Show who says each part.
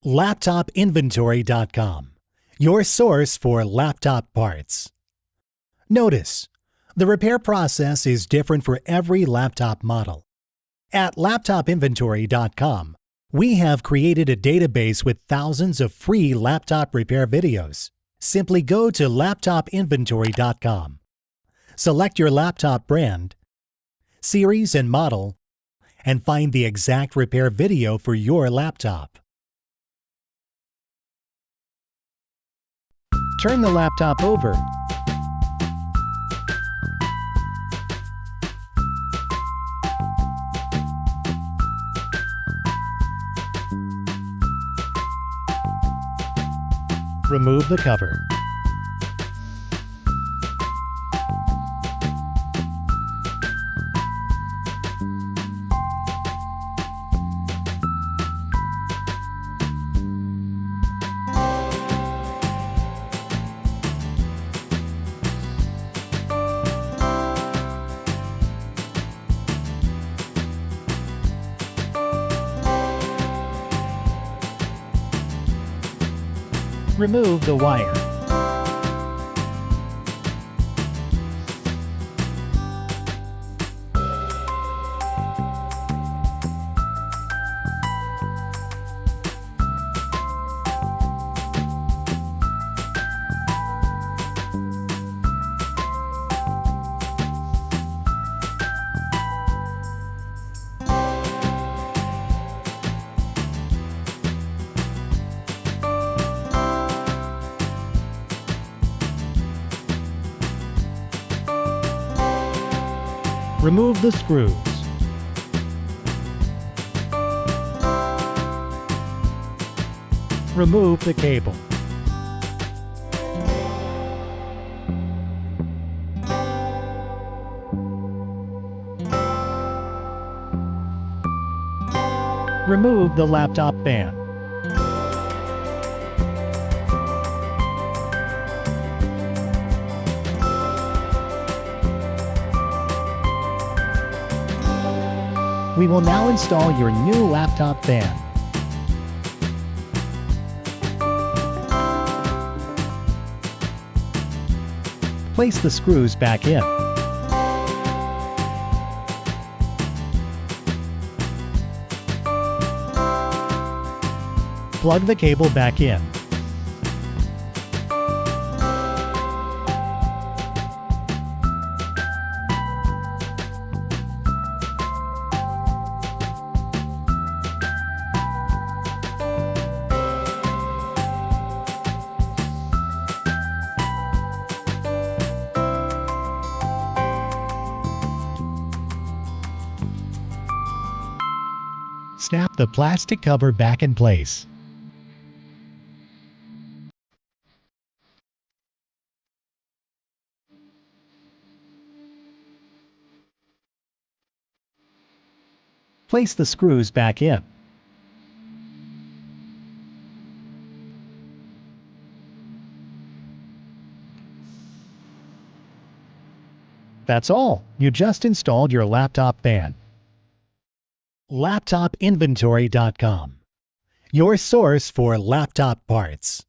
Speaker 1: LaptopInventory.com, your source for laptop parts. Notice, the repair process is different for every laptop model. At LaptopInventory.com, we have created a database with thousands of free laptop repair videos. Simply go to LaptopInventory.com. Select your laptop brand, series and model, and find the exact repair video for your laptop. Turn the laptop over. Remove the cover. Remove the wire. Remove the screws. Remove the cable. Remove the laptop fan. We will now install your new laptop fan. Place the screws back in. Plug the cable back in. Snap the plastic cover back in place. Place the screws back in. That's all. You just installed your laptop fan. LaptopInventory.com, your source for laptop parts.